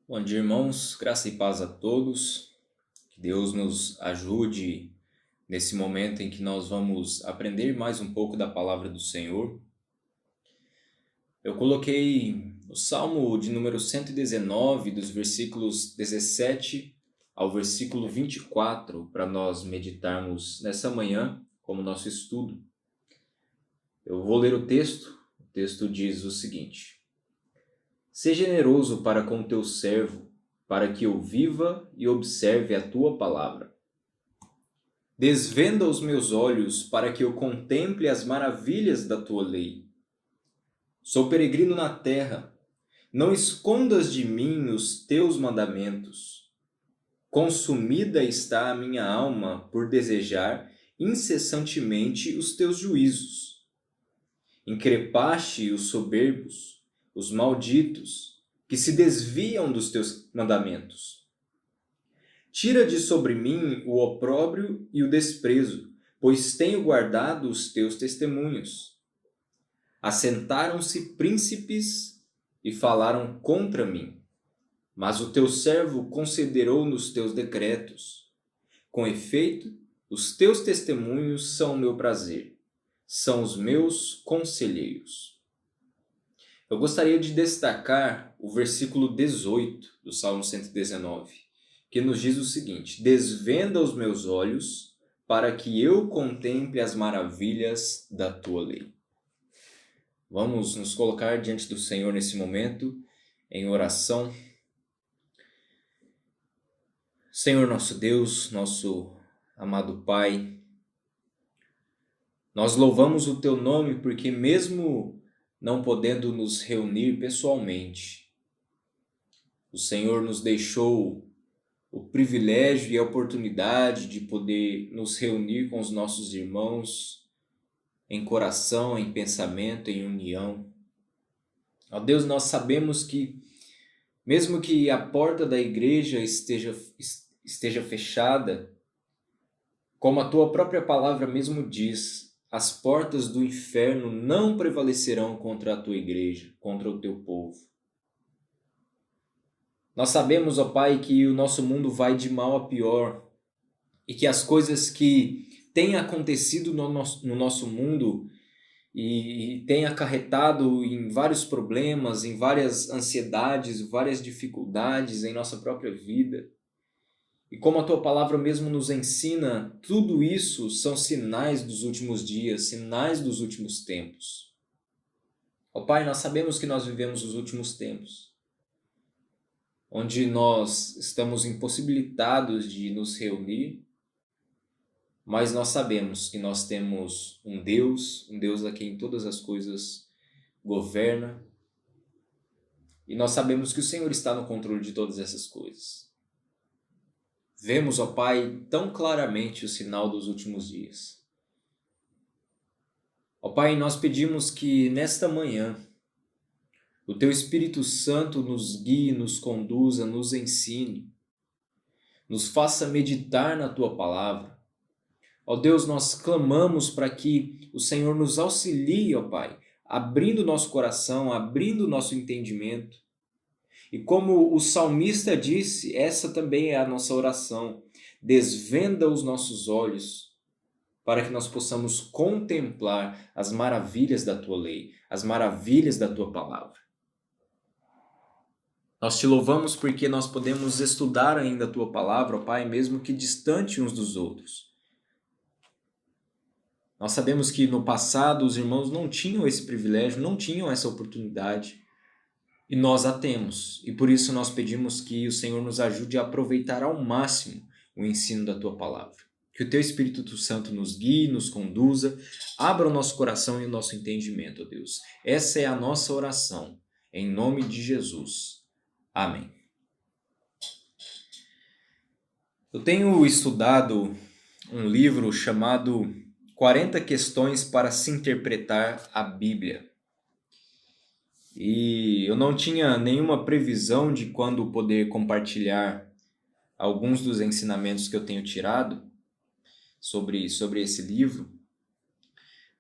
Bom dia, irmãos. Graça e paz a todos. Que Deus nos ajude nesse momento em que nós vamos aprender mais um pouco da palavra do Senhor. Eu coloquei o Salmo de número 119, dos versículos 17 ao versículo 24, para nós meditarmos nessa manhã como nosso estudo. Eu vou ler o texto. O texto diz o seguinte: Seja generoso para com teu servo, para que eu viva e observe a tua palavra. Desvenda os meus olhos para que eu contemple as maravilhas da tua lei. Sou peregrino na terra, não escondas de mim os teus mandamentos. Consumida está a minha alma por desejar incessantemente os teus juízos. Increpaste os soberbos, os malditos, que se desviam dos teus mandamentos. Tira de sobre mim o opróbrio e o desprezo, pois tenho guardado os teus testemunhos. Assentaram-se príncipes e falaram contra mim, mas o teu servo considerou nos teus decretos. Com efeito, os teus testemunhos são o meu prazer, são os meus conselheiros. Eu gostaria de destacar o versículo 18 do Salmo 119, que nos diz o seguinte: Desvenda os meus olhos para que eu contemple as maravilhas da tua lei. Vamos nos colocar diante do Senhor nesse momento, em oração. Senhor nosso Deus, nosso amado Pai, nós louvamos o teu nome porque mesmo não podendo nos reunir pessoalmente, o Senhor nos deixou o privilégio e a oportunidade de poder nos reunir com os nossos irmãos em coração, em pensamento, em união. Ó Deus, nós sabemos que mesmo que a porta da igreja esteja fechada, como a tua própria palavra mesmo diz, as portas do inferno não prevalecerão contra a tua igreja, contra o teu povo. Nós sabemos, ó Pai, que o nosso mundo vai de mal a pior e que as coisas que têm acontecido no nosso mundo e têm acarretado em vários problemas, em várias ansiedades, várias dificuldades em nossa própria vida. E como a tua palavra mesmo nos ensina, tudo isso são sinais dos últimos dias, sinais dos últimos tempos. Ó Pai, nós sabemos que nós vivemos os últimos tempos, onde nós estamos impossibilitados de nos reunir, mas nós sabemos que nós temos um Deus a quem todas as coisas governa, e nós sabemos que o Senhor está no controle de todas essas coisas. Vemos, ó Pai, tão claramente o sinal dos últimos dias. Ó Pai, nós pedimos que nesta manhã o Teu Espírito Santo nos guie, nos conduza, nos ensine, nos faça meditar na Tua palavra. Ó Deus, nós clamamos para que o Senhor nos auxilie, ó Pai, abrindo nosso coração, abrindo nosso entendimento. E como o salmista disse, essa também é a nossa oração. Desvenda os nossos olhos para que nós possamos contemplar as maravilhas da Tua lei, as maravilhas da Tua palavra. Nós te louvamos porque nós podemos estudar ainda a Tua palavra, ó Pai, mesmo que distante uns dos outros. Nós sabemos que no passado os irmãos não tinham esse privilégio, não tinham essa oportunidade, e nós a temos. E por isso nós pedimos que o Senhor nos ajude a aproveitar ao máximo o ensino da Tua palavra. Que o Teu Espírito Santo nos guie, nos conduza, abra o nosso coração e o nosso entendimento, ó Deus. Essa é a nossa oração, em nome de Jesus. Amém. Eu tenho estudado um livro chamado 40 Questões para se Interpretar a Bíblia. E eu não tinha nenhuma previsão de quando poder compartilhar alguns dos ensinamentos que eu tenho tirado sobre esse livro,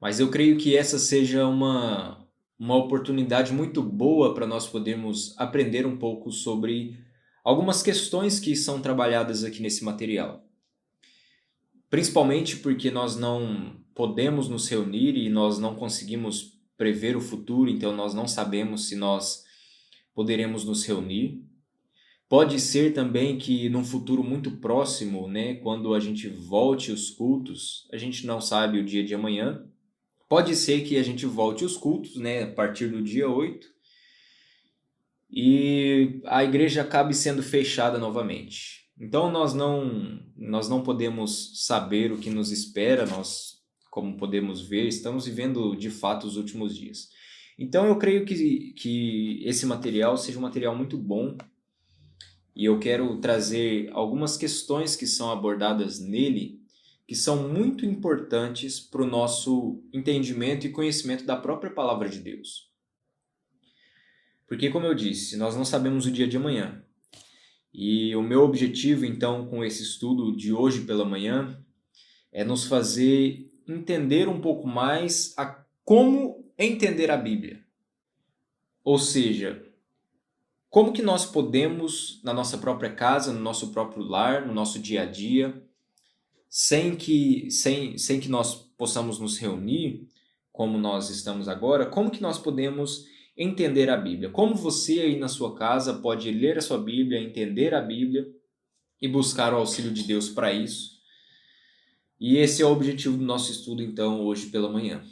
mas eu creio que essa seja uma oportunidade muito boa para nós podermos aprender um pouco sobre algumas questões que são trabalhadas aqui nesse material. Principalmente porque nós não podemos nos reunir e nós não conseguimos prever o futuro, então nós não sabemos se nós poderemos nos reunir. Pode ser também que num futuro muito próximo, né, quando a gente volte os cultos, a gente não sabe o dia de amanhã, pode ser que a gente volte os cultos, né, a partir do dia 8 e a igreja acabe sendo fechada novamente. Então nós não podemos saber o que nos espera, nós, como podemos ver, estamos vivendo de fato os últimos dias. Então eu creio que esse material seja um material muito bom e eu quero trazer algumas questões que são abordadas nele que são muito importantes para o nosso entendimento e conhecimento da própria palavra de Deus. Porque, como eu disse, nós não sabemos o dia de amanhã. E o meu objetivo, então, com esse estudo de hoje pela manhã, é nos fazer entender um pouco mais a como entender a Bíblia. Ou seja, como que nós podemos, na nossa própria casa, no nosso próprio lar, no nosso dia a dia, sem que nós possamos nos reunir, como nós estamos agora, como que nós podemos entender a Bíblia? Como você aí na sua casa pode ler a sua Bíblia, entender a Bíblia e buscar o auxílio de Deus para isso? E esse é o objetivo do nosso estudo, então, hoje pela manhã.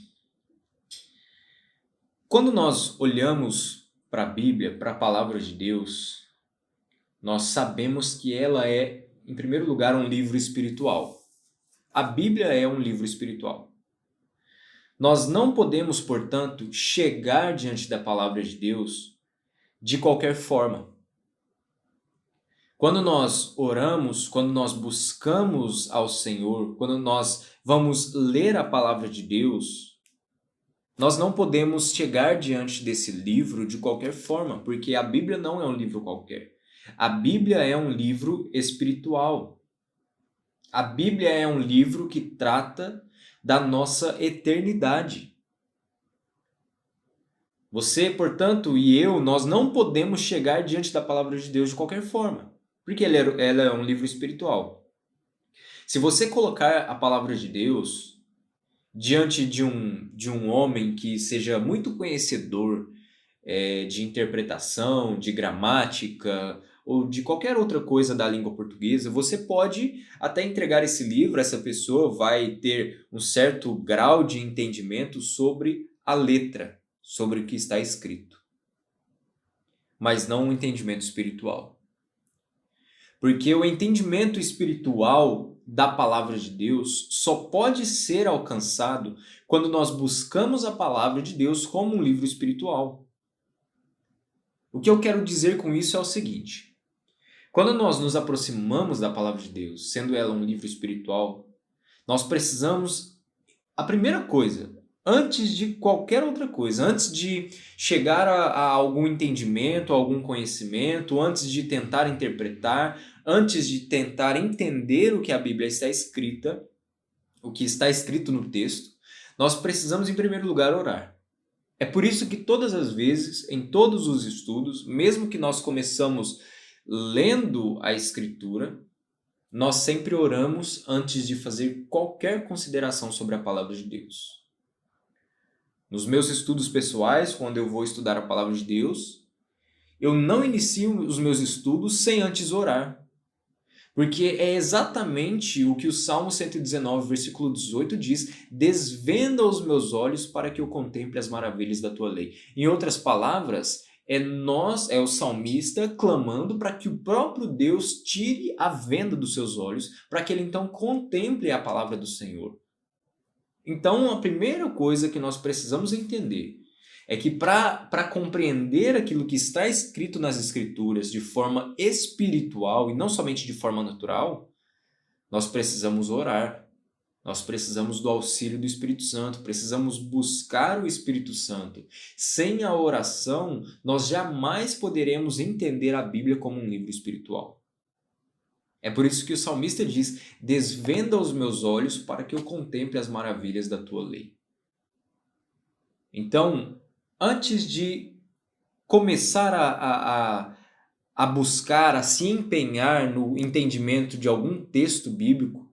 Quando nós olhamos para a Bíblia, para a palavra de Deus, nós sabemos que ela é, em primeiro lugar, um livro espiritual. A Bíblia é um livro espiritual. Nós não podemos, portanto, chegar diante da palavra de Deus de qualquer forma. Quando nós oramos, quando nós buscamos ao Senhor, quando nós vamos ler a palavra de Deus, nós não podemos chegar diante desse livro de qualquer forma, porque a Bíblia não é um livro qualquer. A Bíblia é um livro espiritual. A Bíblia é um livro que trata da nossa eternidade. Você, portanto, e eu, nós não podemos chegar diante da palavra de Deus de qualquer forma, porque ela é um livro espiritual. Se você colocar a palavra de Deus diante de um homem que seja muito conhecedor de interpretação, de gramática ou de qualquer outra coisa da língua portuguesa, você pode até entregar esse livro, essa pessoa vai ter um certo grau de entendimento sobre a letra, sobre o que está escrito, mas não um entendimento espiritual. Porque o entendimento espiritual da palavra de Deus só pode ser alcançado quando nós buscamos a palavra de Deus como um livro espiritual. O que eu quero dizer com isso é o seguinte: quando nós nos aproximamos da palavra de Deus, sendo ela um livro espiritual, nós precisamos, a primeira coisa, antes de qualquer outra coisa, antes de chegar a algum entendimento, a algum conhecimento, antes de tentar interpretar, antes de tentar entender o que a Bíblia está escrita, o que está escrito no texto, nós precisamos em primeiro lugar orar. É por isso que todas as vezes, em todos os estudos, mesmo que nós começamos lendo a Escritura, nós sempre oramos antes de fazer qualquer consideração sobre a palavra de Deus. Nos meus estudos pessoais, quando eu vou estudar a palavra de Deus, eu não inicio os meus estudos sem antes orar. Porque é exatamente o que o Salmo 119, versículo 18 diz: desvenda os meus olhos para que eu contemple as maravilhas da tua lei. Em outras palavras, é o salmista clamando para que o próprio Deus tire a venda dos seus olhos, para que ele então contemple a palavra do Senhor. Então, a primeira coisa que nós precisamos entender é que para compreender aquilo que está escrito nas Escrituras de forma espiritual e não somente de forma natural, nós precisamos orar. Nós precisamos do auxílio do Espírito Santo, precisamos buscar o Espírito Santo. Sem a oração, nós jamais poderemos entender a Bíblia como um livro espiritual. É por isso que o salmista diz: desvenda os meus olhos para que eu contemple as maravilhas da tua lei. Então, antes de começar a a buscar, a se empenhar no entendimento de algum texto bíblico,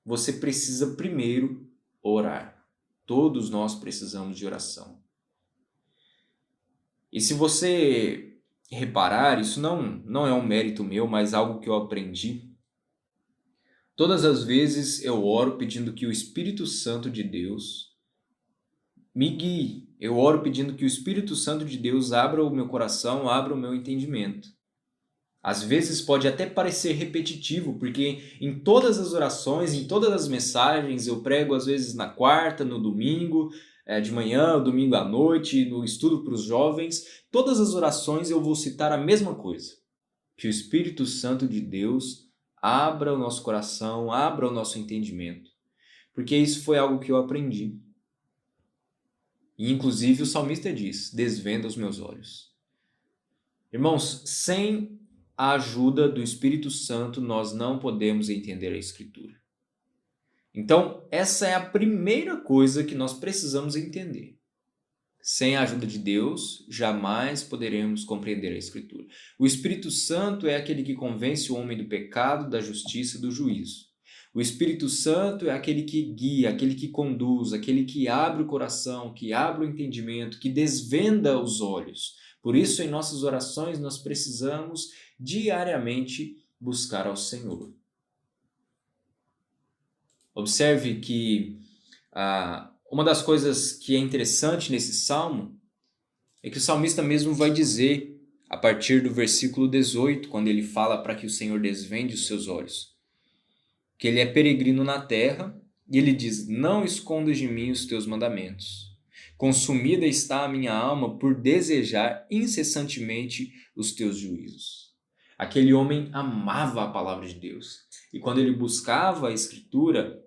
você precisa primeiro orar. Todos nós precisamos de oração. E se você reparar, isso não é um mérito meu, mas algo que eu aprendi. Todas as vezes eu oro pedindo que o Espírito Santo de Deus me guie. Eu oro pedindo que o Espírito Santo de Deus abra o meu coração, abra o meu entendimento. Às vezes pode até parecer repetitivo, porque em todas as orações, em todas as mensagens, eu prego às vezes na quarta, no domingo, de manhã, domingo à noite, no estudo para os jovens, todas as orações eu vou citar a mesma coisa. Que o Espírito Santo de Deus abra o nosso coração, abra o nosso entendimento. Porque isso foi algo que eu aprendi. E inclusive o salmista diz, desvenda os meus olhos. Irmãos, sem a ajuda do Espírito Santo, nós não podemos entender a Escritura. Então, essa é a primeira coisa que nós precisamos entender. Sem a ajuda de Deus, jamais poderemos compreender a Escritura. O Espírito Santo é aquele que convence o homem do pecado, da justiça e do juízo. O Espírito Santo é aquele que guia, aquele que conduz, aquele que abre o coração, que abre o entendimento, que desvenda os olhos. Por isso, em nossas orações, nós precisamos diariamente buscar ao Senhor. Observe que uma das coisas que é interessante nesse salmo é que o salmista mesmo vai dizer, a partir do versículo 18, quando ele fala para que o Senhor desvende os seus olhos, que ele é peregrino na terra, e ele diz, não escondas de mim os teus mandamentos. Consumida está a minha alma por desejar incessantemente os teus juízos. Aquele homem amava a palavra de Deus. E quando ele buscava a Escritura,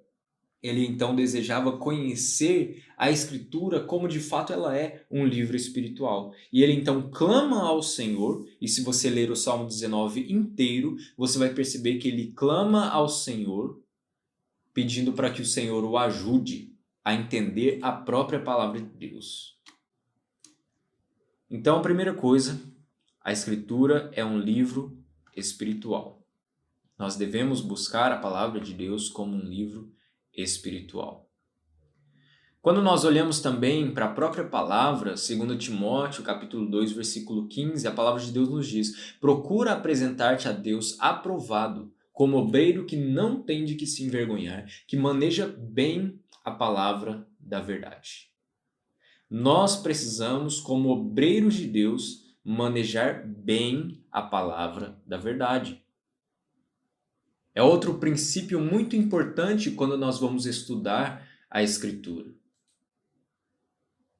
ele então desejava conhecer a Escritura como de fato ela é um livro espiritual. E ele então clama ao Senhor, e se você ler o Salmo 19 inteiro, você vai perceber que ele clama ao Senhor, pedindo para que o Senhor o ajude a entender a própria palavra de Deus. Então, a primeira coisa, a Escritura é um livro espiritual. Nós devemos buscar a palavra de Deus como um livro espiritual. Quando nós olhamos também para a própria palavra, 2 Timóteo, capítulo 2, versículo 15, a palavra de Deus nos diz, procura apresentar-te a Deus aprovado, como obreiro que não tem de que se envergonhar, que maneja bem a palavra da verdade. Nós precisamos, como obreiros de Deus, manejar bem a palavra da verdade. É outro princípio muito importante quando nós vamos estudar a Escritura.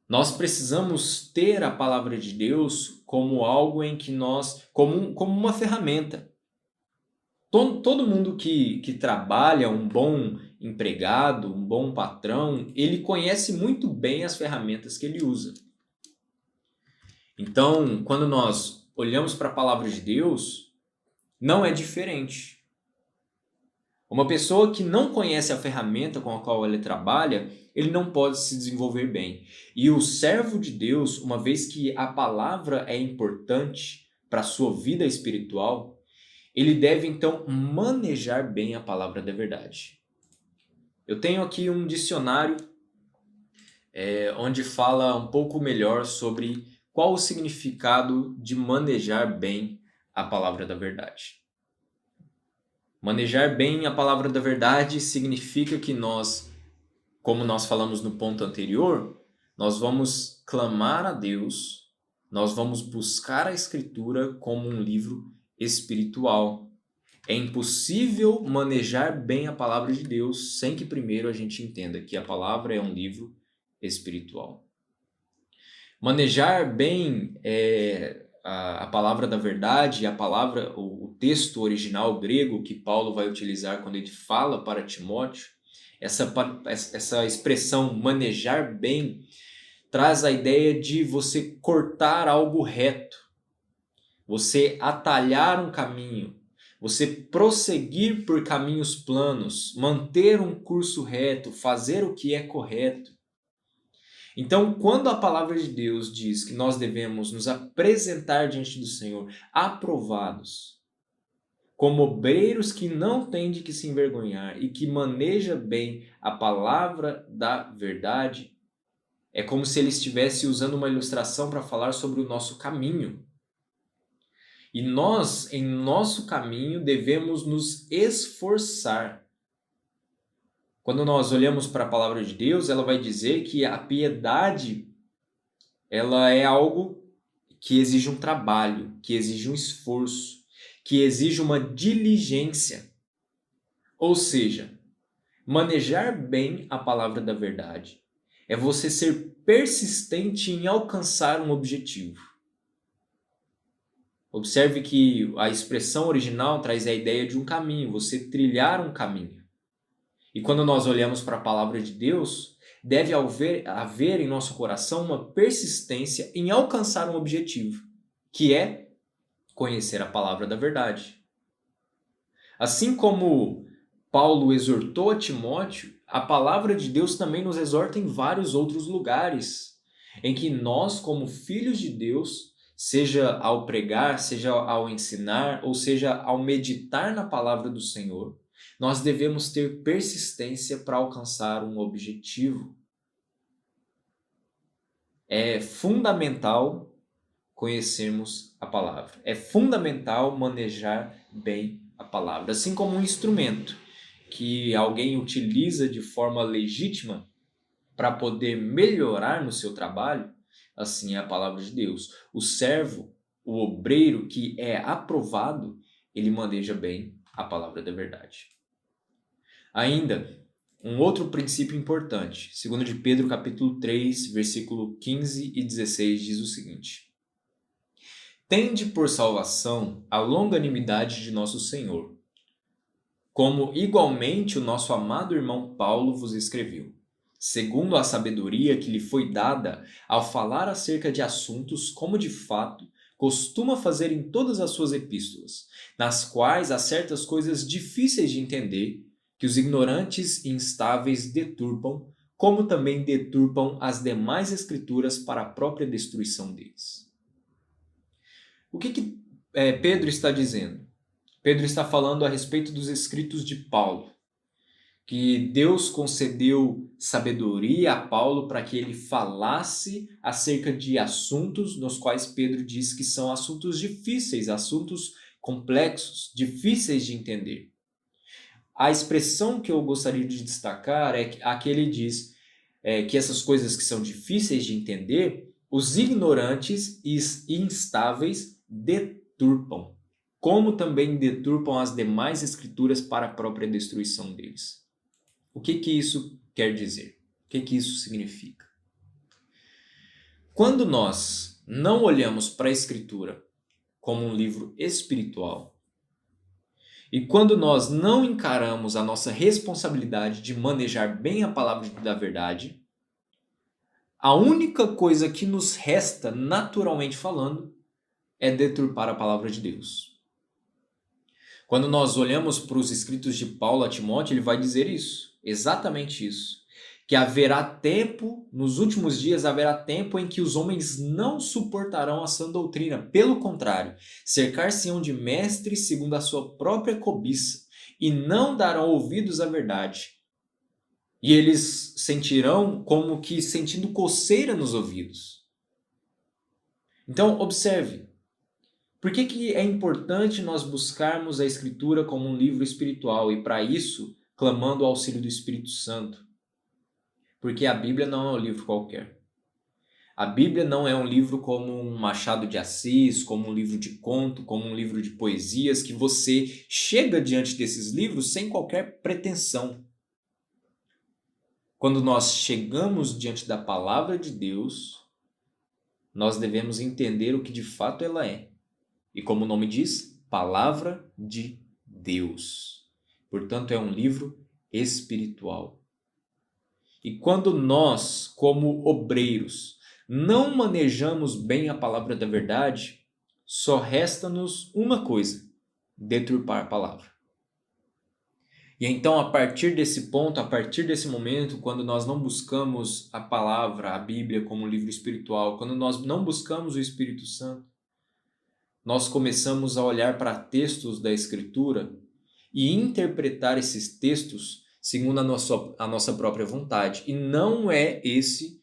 Nós precisamos ter a palavra de Deus como algo em que nós, como uma ferramenta. Todo mundo que trabalha, um bom empregado, um bom patrão, ele conhece muito bem as ferramentas que ele usa. Então, quando nós olhamos para a palavra de Deus, não é diferente. Uma pessoa que não conhece a ferramenta com a qual ele trabalha, ele não pode se desenvolver bem. E o servo de Deus, uma vez que a palavra é importante para a sua vida espiritual, ele deve então manejar bem a palavra da verdade. Eu tenho aqui um dicionário onde fala um pouco melhor sobre qual o significado de manejar bem a palavra da verdade. Manejar bem a palavra da verdade significa que nós, como nós falamos no ponto anterior, nós vamos clamar a Deus, nós vamos buscar a Escritura como um livro espiritual. É impossível manejar bem a palavra de Deus sem que primeiro a gente entenda que a palavra é um livro espiritual. Manejar bem a palavra da verdade, o texto original grego que Paulo vai utilizar quando ele fala para Timóteo, essa expressão manejar bem traz a ideia de você cortar algo reto, você atalhar um caminho, você prosseguir por caminhos planos, manter um curso reto, fazer o que é correto. Então, quando a palavra de Deus diz que nós devemos nos apresentar diante do Senhor aprovados, como obreiros que não têm de que se envergonhar e que maneja bem a palavra da verdade, é como se ele estivesse usando uma ilustração para falar sobre o nosso caminho. E nós, em nosso caminho, devemos nos esforçar. Quando nós olhamos para a palavra de Deus, ela vai dizer que a piedade, ela é algo que exige um trabalho, que exige um esforço, que exige uma diligência. Ou seja, manejar bem a palavra da verdade é você ser persistente em alcançar um objetivo. Observe que a expressão original traz a ideia de um caminho, você trilhar um caminho. E quando nós olhamos para a palavra de Deus, deve haver em nosso coração uma persistência em alcançar um objetivo, que é conhecer a palavra da verdade. Assim como Paulo exortou a Timóteo, a palavra de Deus também nos exorta em vários outros lugares, em que nós, como filhos de Deus, seja ao pregar, seja ao ensinar, ou seja ao meditar na palavra do Senhor, nós devemos ter persistência para alcançar um objetivo. É fundamental conhecermos a palavra. É fundamental manejar bem a palavra. Assim como um instrumento que alguém utiliza de forma legítima para poder melhorar no seu trabalho, assim é a palavra de Deus. O servo, o obreiro que é aprovado, ele maneja bem a palavra da verdade. Ainda, um outro princípio importante, segundo de Pedro capítulo 3, versículo 15 e 16, diz o seguinte: Tende por salvação a longanimidade de nosso Senhor, como igualmente o nosso amado irmão Paulo vos escreveu, segundo a sabedoria que lhe foi dada ao falar acerca de assuntos como de fato costuma fazer em todas as suas epístolas, nas quais há certas coisas difíceis de entender, que os ignorantes e instáveis deturpam, como também deturpam as demais escrituras para a própria destruição deles. O que Pedro está dizendo? Pedro está falando a respeito dos escritos de Paulo, que Deus concedeu sabedoria a Paulo para que ele falasse acerca de assuntos nos quais Pedro diz que são assuntos difíceis, assuntos complexos, difíceis de entender. A expressão que eu gostaria de destacar é a que ele diz que essas coisas que são difíceis de entender, os ignorantes e instáveis deturpam, como também deturpam as demais escrituras para a própria destruição deles. O que isso quer dizer? O que isso significa? Quando nós não olhamos para a Escritura como um livro espiritual, e quando nós não encaramos a nossa responsabilidade de manejar bem a palavra da verdade, a única coisa que nos resta, naturalmente falando, é deturpar a palavra de Deus. Quando nós olhamos para os escritos de Paulo a Timóteo, ele vai dizer isso, exatamente isso. Que haverá tempo, nos últimos dias haverá tempo em que os homens não suportarão a sã doutrina. Pelo contrário, cercar-se-ão de mestres segundo a sua própria cobiça e não darão ouvidos à verdade. E eles sentirão como que sentindo coceira nos ouvidos. Então, observe. Por que é importante nós buscarmos a Escritura como um livro espiritual e, para isso, clamando o auxílio do Espírito Santo? Porque a Bíblia não é um livro qualquer. A Bíblia não é um livro como um Machado de Assis, como um livro de conto, como um livro de poesias, que você chega diante desses livros sem qualquer pretensão. Quando nós chegamos diante da palavra de Deus, nós devemos entender o que de fato ela é. E como o nome diz, palavra de Deus. Portanto, é um livro espiritual. E quando nós, como obreiros, não manejamos bem a palavra da verdade, só resta-nos uma coisa: deturpar a palavra. E então, a partir desse ponto, a partir desse momento, quando nós não buscamos a palavra, a Bíblia como livro espiritual, quando nós não buscamos o Espírito Santo, nós começamos a olhar para textos da Escritura e interpretar esses textos segundo a nossa própria vontade. E não é esse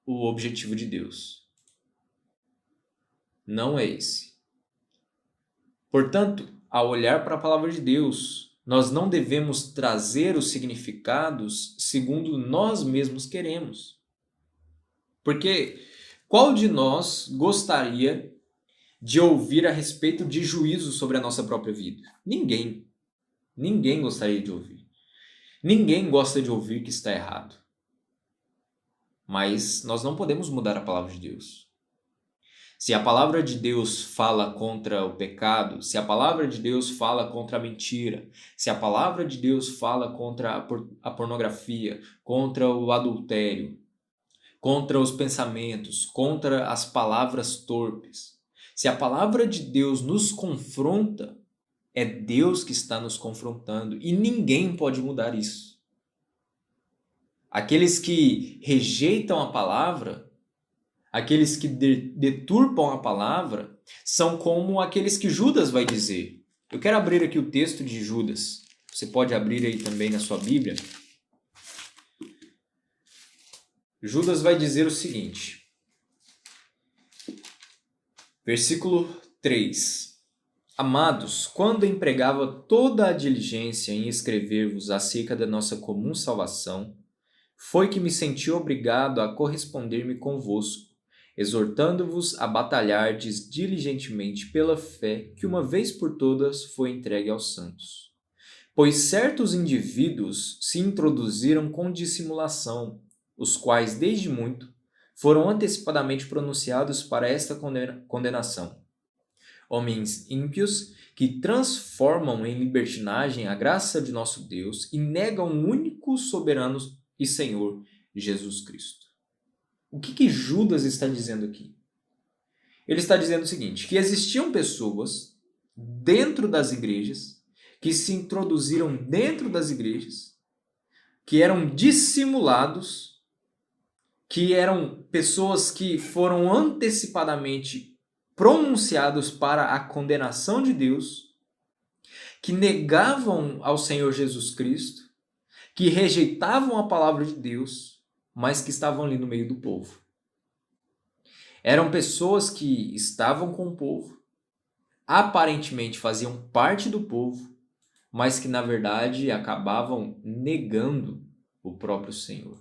o objetivo de Deus. Não é esse. Portanto, ao olhar para a palavra de Deus, nós não devemos trazer os significados segundo nós mesmos queremos. Porque qual de nós gostaria de ouvir a respeito de juízo sobre a nossa própria vida? Ninguém. Ninguém gostaria de ouvir. Ninguém gosta de ouvir que está errado. Mas nós não podemos mudar a palavra de Deus. Se a palavra de Deus fala contra o pecado, se a palavra de Deus fala contra a mentira, se a palavra de Deus fala contra a pornografia, contra o adultério, contra os pensamentos, contra as palavras torpes, se a palavra de Deus nos confronta, é Deus que está nos confrontando e ninguém pode mudar isso. Aqueles que rejeitam a palavra, aqueles que deturpam a palavra, são como aqueles que Judas vai dizer. Eu quero abrir aqui o texto de Judas. Você pode abrir aí também na sua Bíblia. Judas vai dizer o seguinte. Versículo 3. Amados, quando empregava toda a diligência em escrever-vos acerca da nossa comum salvação, foi que me senti obrigado a corresponder-me convosco, exortando-vos a batalhardes diligentemente pela fé que uma vez por todas foi entregue aos santos. Pois certos indivíduos se introduziram com dissimulação, os quais desde muito foram antecipadamente pronunciados para esta condenação. Homens ímpios que transformam em libertinagem a graça de nosso Deus e negam o único soberano e Senhor, Jesus Cristo. O que Judas está dizendo aqui? Ele está dizendo o seguinte, que existiam pessoas dentro das igrejas, que se introduziram dentro das igrejas, que eram dissimulados, que eram pessoas que foram antecipadamente pronunciados para a condenação de Deus, que negavam ao Senhor Jesus Cristo, que rejeitavam a palavra de Deus, mas que estavam ali no meio do povo. Eram pessoas que estavam com o povo, aparentemente faziam parte do povo, mas que na verdade acabavam negando o próprio Senhor.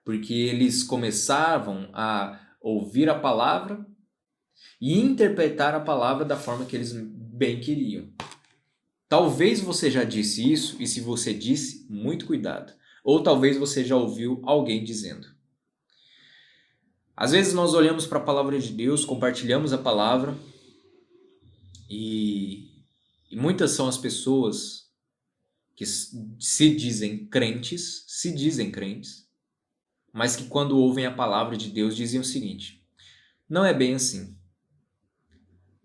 Porque eles começavam a ouvir a palavra e interpretar a palavra da forma que eles bem queriam. Talvez você já disse isso, e se você disse, muito cuidado. Ou talvez você já ouviu alguém dizendo. Às vezes nós olhamos para a palavra de Deus, compartilhamos a palavra, e muitas são as pessoas que se dizem crentes, mas que quando ouvem a palavra de Deus dizem o seguinte, não é bem assim.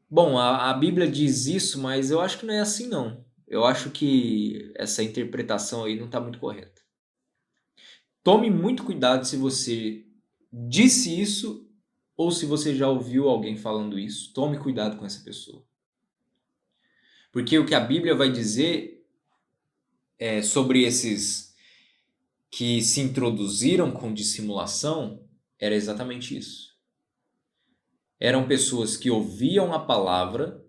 Bom, a Bíblia diz isso, mas eu acho que não é assim não. Eu acho que essa interpretação aí não está muito correta. Tome muito cuidado se você disse isso ou se você já ouviu alguém falando isso. Tome cuidado com essa pessoa. Porque o que a Bíblia vai dizer sobre esses que se introduziram com dissimulação era exatamente isso. Eram pessoas que ouviam a palavra,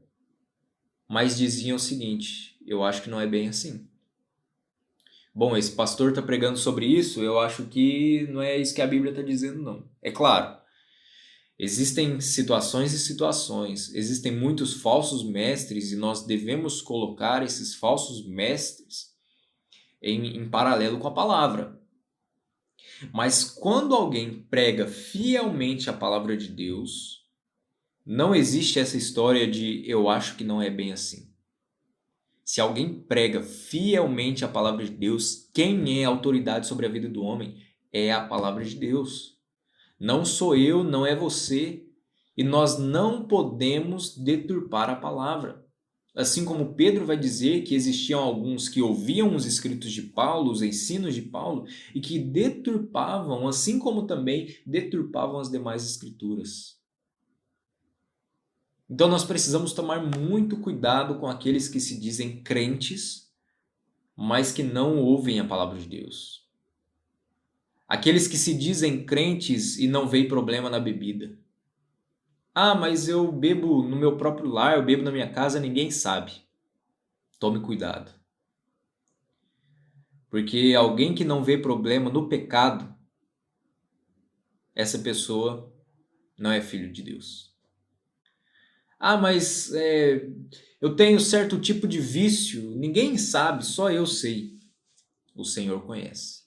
mas diziam o seguinte, eu acho que não é bem assim. Bom, esse pastor está pregando sobre isso, eu acho que não é isso que a Bíblia está dizendo, não. É claro, existem situações e situações, existem muitos falsos mestres e nós devemos colocar esses falsos mestres em paralelo com a palavra. Mas quando alguém prega fielmente a palavra de Deus, não existe essa história de eu acho que não é bem assim. Se alguém prega fielmente a palavra de Deus, quem é a autoridade sobre a vida do homem é a palavra de Deus. Não sou eu, não é você. E nós não podemos deturpar a palavra. Assim como Pedro vai dizer que existiam alguns que ouviam os escritos de Paulo, os ensinos de Paulo, e que deturpavam, assim como também deturpavam as demais escrituras. Então nós precisamos tomar muito cuidado com aqueles que se dizem crentes, mas que não ouvem a palavra de Deus. Aqueles que se dizem crentes e não veem problema na bebida. Ah, mas eu bebo no meu próprio lar, eu bebo na minha casa, ninguém sabe. Tome cuidado. Porque alguém que não vê problema no pecado, essa pessoa não é filho de Deus. Ah, mas eu tenho certo tipo de vício, ninguém sabe, só eu sei. O Senhor conhece.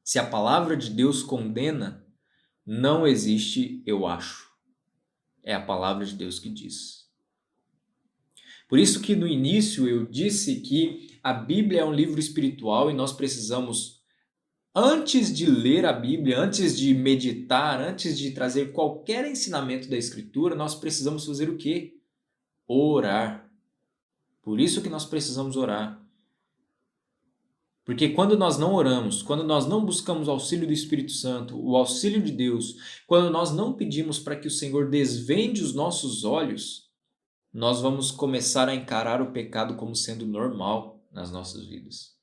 Se a palavra de Deus condena, não existe eu acho. É a palavra de Deus que diz. Por isso que no início eu disse que a Bíblia é um livro espiritual e nós precisamos, antes de ler a Bíblia, antes de meditar, antes de trazer qualquer ensinamento da Escritura, nós precisamos fazer o quê? Orar. Por isso que nós precisamos orar. Porque quando nós não oramos, quando nós não buscamos o auxílio do Espírito Santo, o auxílio de Deus, quando nós não pedimos para que o Senhor desvende os nossos olhos, nós vamos começar a encarar o pecado como sendo normal nas nossas vidas.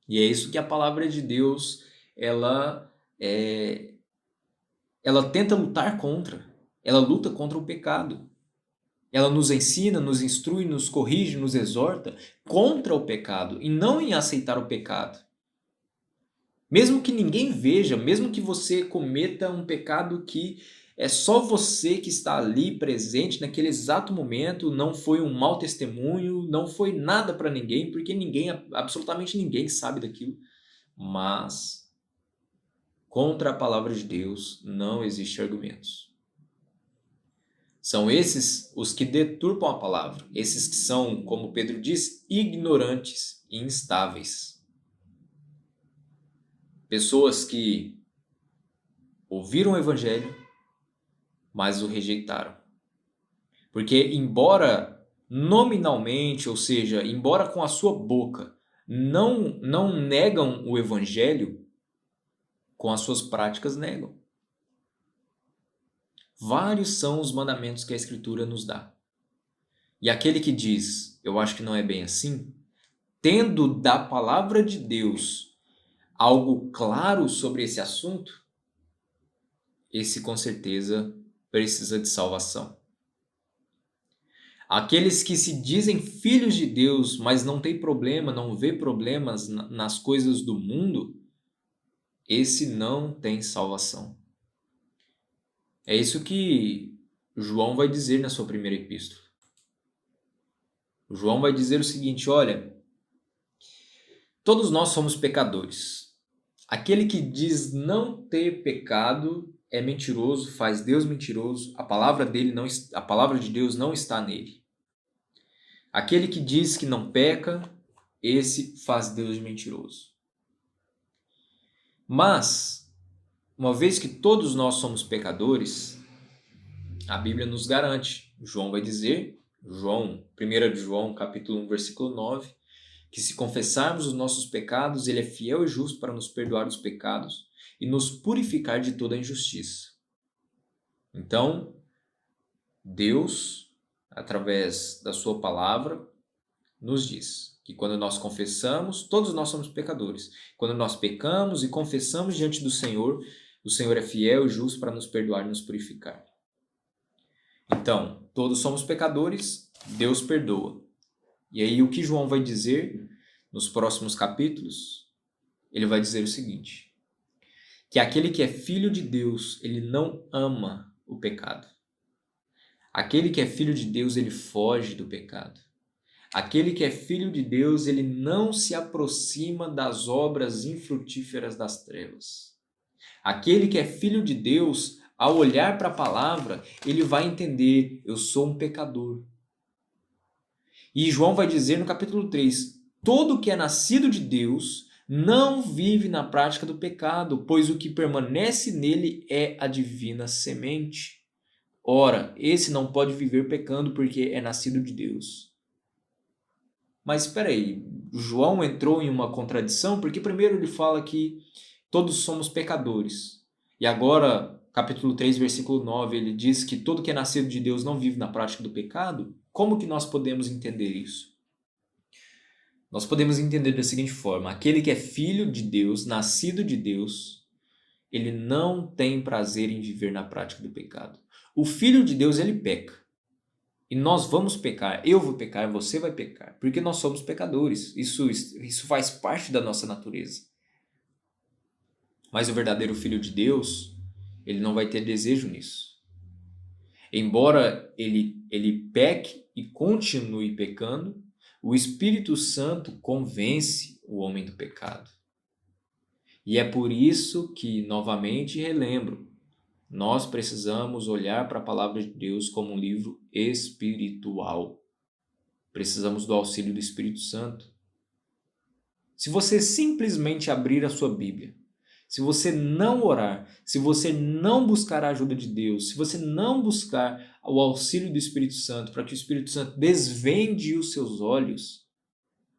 E é isso que a palavra de Deus, ela tenta lutar contra. Ela luta contra o pecado. Ela nos ensina, nos instrui, nos corrige, nos exorta contra o pecado e não em aceitar o pecado. Mesmo que ninguém veja, mesmo que você cometa um pecado que é só você que está ali presente naquele exato momento, não foi um mau testemunho, não foi nada para ninguém, porque ninguém, absolutamente ninguém sabe daquilo. Mas contra a palavra de Deus não existe argumentos. São esses os que deturpam a palavra, esses que são, como Pedro diz, ignorantes e instáveis. Pessoas que ouviram o evangelho, mas o rejeitaram. Porque embora nominalmente, ou seja, embora com a sua boca, não negam o evangelho, com as suas práticas negam. Vários são os mandamentos que a Escritura nos dá. E aquele que diz, eu acho que não é bem assim, tendo da palavra de Deus algo claro sobre esse assunto, esse com certeza precisa de salvação. Aqueles que se dizem filhos de Deus, mas não tem problema, não vê problemas nas coisas do mundo, esse não tem salvação. É isso que João vai dizer na sua primeira epístola. João vai dizer o seguinte, olha, todos nós somos pecadores. Aquele que diz não ter pecado é mentiroso, faz Deus mentiroso, a palavra de Deus não está nele. Aquele que diz que não peca, esse faz Deus mentiroso. Mas, uma vez que todos nós somos pecadores, a Bíblia nos garante, João vai dizer, 1 de João, capítulo 1, versículo 9, que se confessarmos os nossos pecados, ele é fiel e justo para nos perdoar os pecados e nos purificar de toda a injustiça. Então, Deus, através da sua palavra, nos diz que quando nós confessamos, todos nós somos pecadores. Quando nós pecamos e confessamos diante do Senhor, o Senhor é fiel e justo para nos perdoar e nos purificar. Então, todos somos pecadores, Deus perdoa. E aí o que João vai dizer nos próximos capítulos? Ele vai dizer o seguinte, que aquele que é filho de Deus, ele não ama o pecado. Aquele que é filho de Deus, ele foge do pecado. Aquele que é filho de Deus, ele não se aproxima das obras infrutíferas das trevas. Aquele que é filho de Deus, ao olhar para a palavra, ele vai entender, eu sou um pecador. E João vai dizer no capítulo 3, todo que é nascido de Deus não vive na prática do pecado, pois o que permanece nele é a divina semente. Ora, esse não pode viver pecando porque é nascido de Deus. Mas espera aí, João entrou em uma contradição porque primeiro ele fala que todos somos pecadores. E agora, capítulo 3, versículo 9, ele diz que todo que é nascido de Deus não vive na prática do pecado. Como que nós podemos entender isso? Nós podemos entender da seguinte forma: aquele que é filho de Deus, nascido de Deus, ele não tem prazer em viver na prática do pecado. O filho de Deus, ele peca. E nós vamos pecar, eu vou pecar, você vai pecar, porque nós somos pecadores. Isso faz parte da nossa natureza. Mas o verdadeiro filho de Deus, ele não vai ter desejo nisso. Embora ele peque e continue pecando, o Espírito Santo convence o homem do pecado. E é por isso que, novamente, relembro, nós precisamos olhar para a palavra de Deus como um livro espiritual. Precisamos do auxílio do Espírito Santo. Se você simplesmente abrir a sua Bíblia, se você não orar, se você não buscar a ajuda de Deus, se você não buscar o auxílio do Espírito Santo para que o Espírito Santo desvende os seus olhos,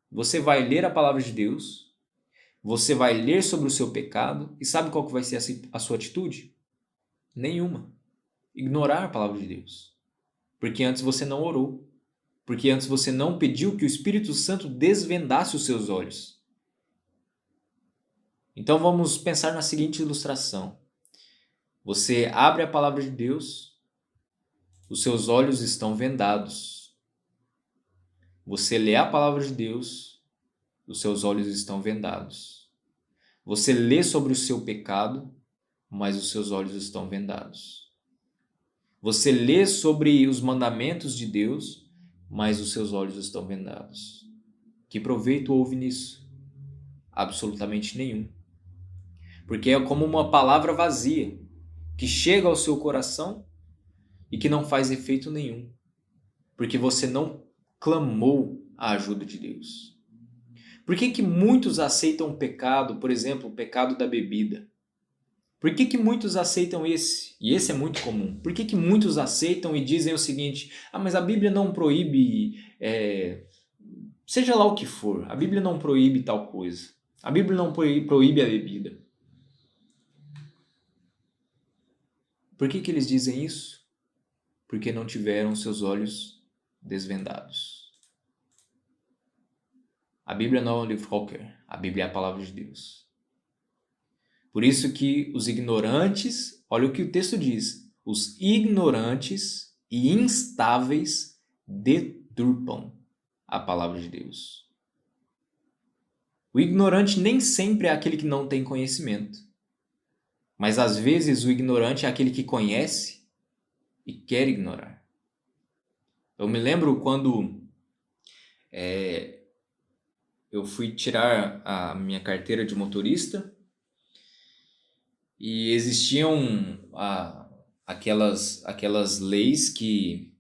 você vai ler a palavra de Deus, você vai ler sobre o seu pecado e sabe qual que vai ser a sua atitude? Nenhuma. Ignorar a palavra de Deus. Porque antes você não orou. Porque antes você não pediu que o Espírito Santo desvendasse os seus olhos. Então vamos pensar na seguinte ilustração. Você abre a palavra de Deus, os seus olhos estão vendados. Você lê a palavra de Deus, os seus olhos estão vendados. Você lê sobre o seu pecado, mas os seus olhos estão vendados. Você lê sobre os mandamentos de Deus, mas os seus olhos estão vendados. Que proveito houve nisso? Absolutamente nenhum. Porque é como uma palavra vazia, que chega ao seu coração e que não faz efeito nenhum. Porque você não clamou a ajuda de Deus. Por que que muitos aceitam o pecado, por exemplo, o pecado da bebida? Por que que muitos aceitam esse? E esse é muito comum. Por que que muitos aceitam e dizem o seguinte: mas a Bíblia não proíbe, seja lá o que for, a Bíblia não proíbe tal coisa. A Bíblia não proíbe a bebida. Por que que eles dizem isso? Porque não tiveram seus olhos desvendados. A Bíblia não é um livro qualquer. A Bíblia é a palavra de Deus. Por isso que os ignorantes, olha o que o texto diz, os ignorantes e instáveis deturpam a palavra de Deus. O ignorante nem sempre é aquele que não tem conhecimento. Mas às vezes o ignorante é aquele que conhece e quer ignorar. Eu me lembro quando eu fui tirar a minha carteira de motorista e existiam aquelas leis que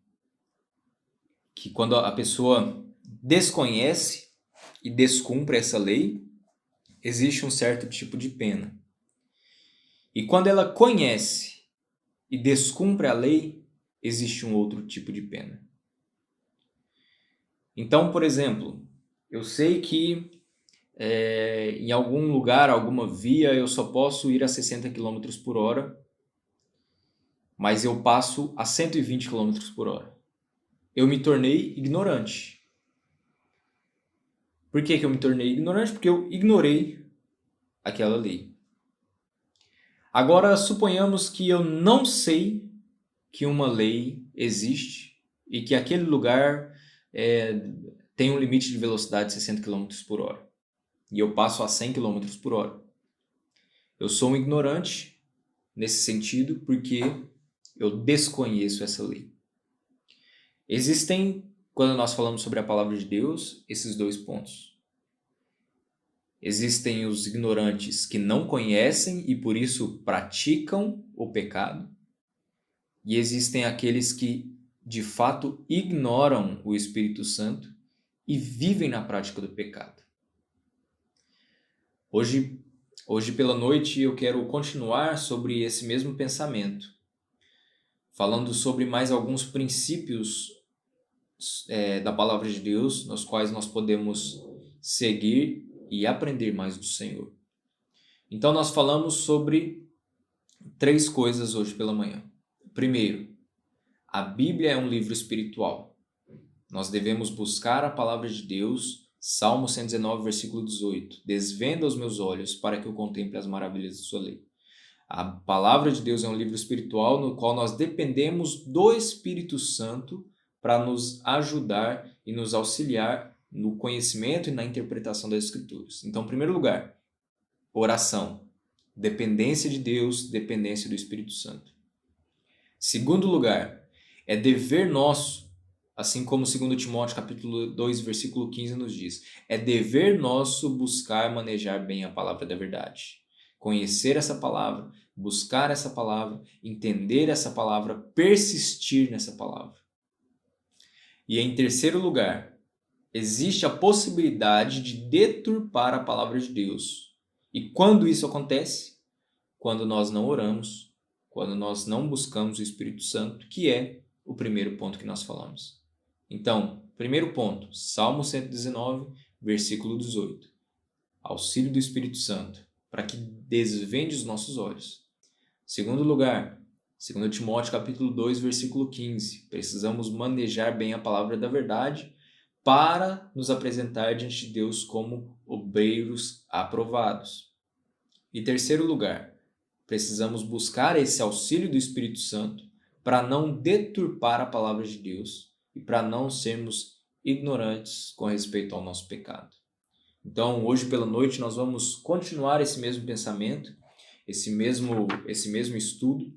quando a pessoa desconhece e descumpre essa lei, existe um certo tipo de pena. E quando ela conhece e descumpre a lei, existe um outro tipo de pena. Então, por exemplo, eu sei que em algum lugar, alguma via, eu só posso ir a 60 km por hora, mas eu passo a 120 km por hora. Eu me tornei ignorante. Por que eu me tornei ignorante? Porque eu ignorei aquela lei. Agora, suponhamos que eu não sei que uma lei existe e que aquele lugar tem um limite de velocidade de 60 km por hora. E eu passo a 100 km por hora. Eu sou um ignorante nesse sentido porque eu desconheço essa lei. Existem, quando nós falamos sobre a palavra de Deus, esses dois pontos. Existem os ignorantes que não conhecem e por isso praticam o pecado. E existem aqueles que de fato ignoram o Espírito Santo e vivem na prática do pecado. Hoje pela noite eu quero continuar sobre esse mesmo pensamento, falando sobre mais alguns princípios da palavra de Deus, nos quais nós podemos seguir e aprender mais do Senhor. Então nós falamos sobre 3 coisas hoje pela manhã. Primeiro, a Bíblia é um livro espiritual. Nós devemos buscar a palavra de Deus, Salmo 119, versículo 18. Desvenda os meus olhos para que eu contemple as maravilhas de sua lei. A palavra de Deus é um livro espiritual no qual nós dependemos do Espírito Santo para nos ajudar e nos auxiliar no conhecimento e na interpretação das Escrituras. Então, em primeiro lugar, oração. Dependência de Deus, dependência do Espírito Santo. Segundo lugar, é dever nosso, assim como 2 Timóteo capítulo 2, versículo 15 nos diz, é dever nosso buscar manejar bem a palavra da verdade. Conhecer essa palavra, buscar essa palavra, entender essa palavra, persistir nessa palavra. E em terceiro lugar, existe a possibilidade de deturpar a palavra de Deus. E quando isso acontece? Quando nós não oramos, quando nós não buscamos o Espírito Santo, que é o primeiro ponto que nós falamos. Então, primeiro ponto, Salmo 119, versículo 18. Auxílio do Espírito Santo, para que desvende os nossos olhos. Segundo lugar, 2 Timóteo capítulo 2, versículo 15. Precisamos manejar bem a palavra da verdade para nos apresentar diante de Deus como obreiros aprovados. E terceiro lugar, precisamos buscar esse auxílio do Espírito Santo para não deturpar a palavra de Deus e para não sermos ignorantes com respeito ao nosso pecado. Então, hoje pela noite nós vamos continuar esse mesmo pensamento, esse mesmo estudo,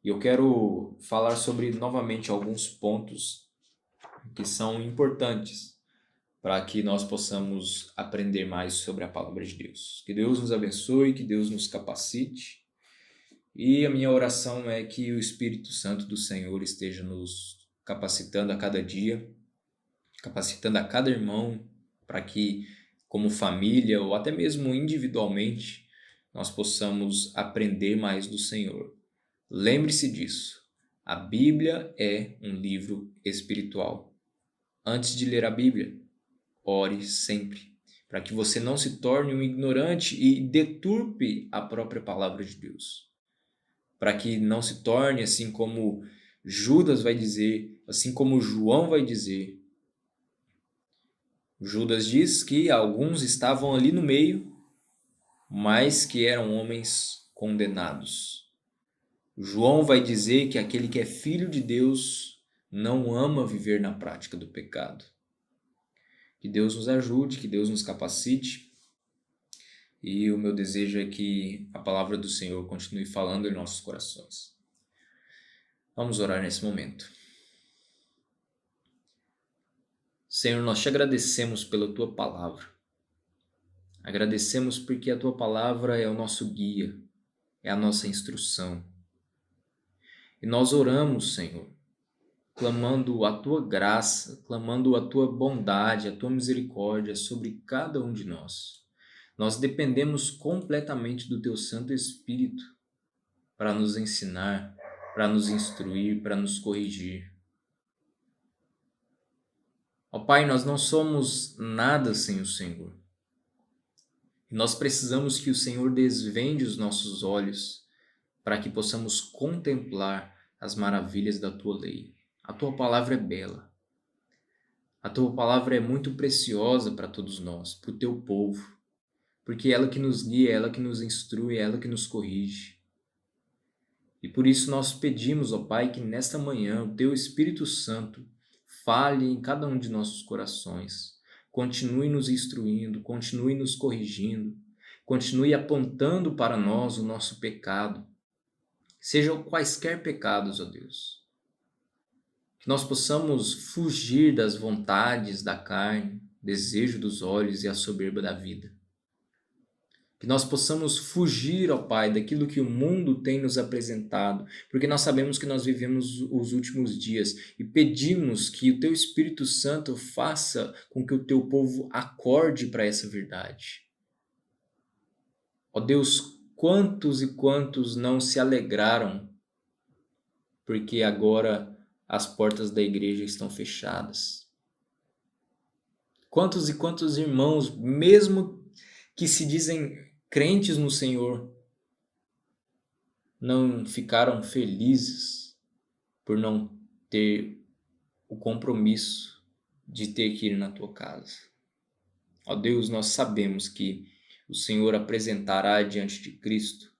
e eu quero falar sobre novamente alguns pontos que são importantes para que nós possamos aprender mais sobre a palavra de Deus. Que Deus nos abençoe, que Deus nos capacite. E a minha oração é que o Espírito Santo do Senhor esteja nos capacitando a cada dia, capacitando a cada irmão, para que, como família ou até mesmo individualmente, nós possamos aprender mais do Senhor. Lembre-se disso. A Bíblia é um livro espiritual. Antes de ler a Bíblia, ore sempre, para que você não se torne um ignorante e deturpe a própria palavra de Deus. Para que não se torne assim como Judas vai dizer, assim como João vai dizer. Judas diz que alguns estavam ali no meio, mas que eram homens condenados. João vai dizer que aquele que é filho de Deus não ama viver na prática do pecado. Que Deus nos ajude, que Deus nos capacite. E o meu desejo é que a palavra do Senhor continue falando em nossos corações. Vamos orar nesse momento. Senhor, nós te agradecemos pela tua palavra. Agradecemos porque a tua palavra é o nosso guia, é a nossa instrução. E nós oramos, Senhor, clamando a tua graça, clamando a tua bondade, a tua misericórdia sobre cada um de nós. Nós dependemos completamente do teu Santo Espírito para nos ensinar, para nos instruir, para nos corrigir. Ó Pai, nós não somos nada sem o Senhor. E nós precisamos que o Senhor desvende os nossos olhos para que possamos contemplar as maravilhas da tua lei. A tua palavra é bela. A tua palavra é muito preciosa para todos nós, para o teu povo, porque é ela que nos guia, é ela que nos instrui, é ela que nos corrige. E por isso nós pedimos, ó Pai, que nesta manhã o teu Espírito Santo fale em cada um de nossos corações, continue nos instruindo, continue nos corrigindo, continue apontando para nós o nosso pecado, sejam quaisquer pecados, ó Deus. Que nós possamos fugir das vontades da carne, desejo dos olhos e a soberba da vida. Que nós possamos fugir, ó Pai, daquilo que o mundo tem nos apresentado, porque nós sabemos que nós vivemos os últimos dias e pedimos que o Teu Espírito Santo faça com que o Teu povo acorde para essa verdade. Ó Deus, quantos e quantos não se alegraram porque agora as portas da igreja estão fechadas. Quantos e quantos irmãos, mesmo que se dizem crentes no Senhor, não ficaram felizes por não ter o compromisso de ter que ir na tua casa. Ó Deus, nós sabemos que o Senhor apresentará diante de Cristo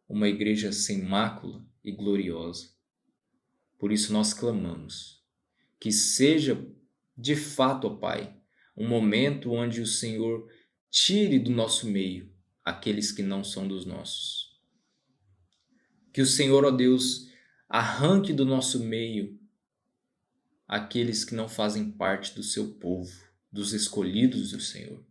uma igreja sem mácula e gloriosa. Por isso nós clamamos que seja de fato, ó Pai, um momento onde o Senhor tire do nosso meio aqueles que não são dos nossos. Que o Senhor, ó Deus, arranque do nosso meio aqueles que não fazem parte do seu povo, dos escolhidos do Senhor.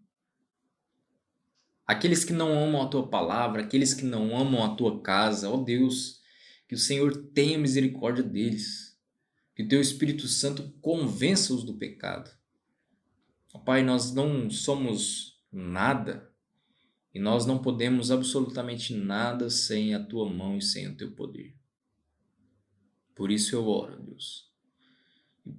Aqueles que não amam a tua palavra, aqueles que não amam a tua casa, ó Deus, que o Senhor tenha misericórdia deles. Que o teu Espírito Santo convença-os do pecado. Ó Pai, nós não somos nada e nós não podemos absolutamente nada sem a tua mão e sem o teu poder. Por isso eu oro, Deus.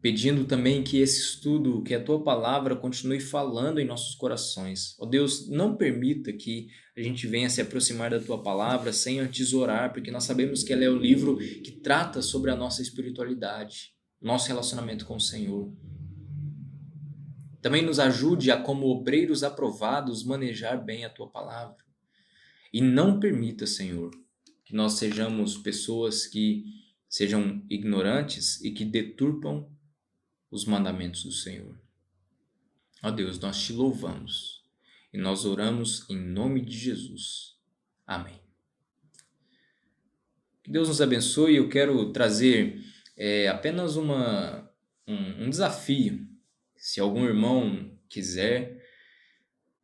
Pedindo também que esse estudo, que a tua palavra continue falando em nossos corações. Ó Deus, não permita que a gente venha se aproximar da tua palavra sem antes orar, porque nós sabemos que ela é o livro que trata sobre a nossa espiritualidade, nosso relacionamento com o Senhor. Também nos ajude a, como obreiros aprovados, manejar bem a tua palavra. E não permita, Senhor, que nós sejamos pessoas que sejam ignorantes e que deturpam os mandamentos do Senhor. Ó Deus, nós te louvamos e nós oramos em nome de Jesus. Amém. Que Deus nos abençoe. Eu quero trazer apenas um desafio. Se algum irmão quiser,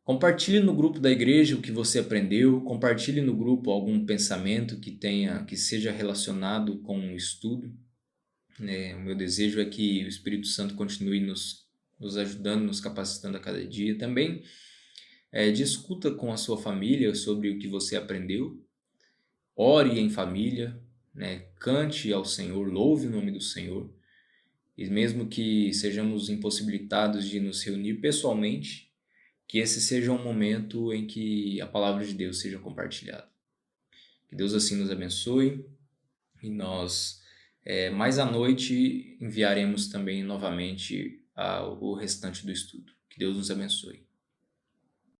compartilhe no grupo da igreja o que você aprendeu, compartilhe no grupo algum pensamento que seja relacionado com o estudo. O meu desejo é que o Espírito Santo continue nos ajudando, nos capacitando a cada dia. Também discuta com a sua família sobre o que você aprendeu. Ore em família, cante ao Senhor, louve o nome do Senhor. E mesmo que sejamos impossibilitados de nos reunir pessoalmente, que esse seja um momento em que a palavra de Deus seja compartilhada. Que Deus assim nos abençoe e nós... mais à noite enviaremos também novamente o restante do estudo. Que Deus nos abençoe.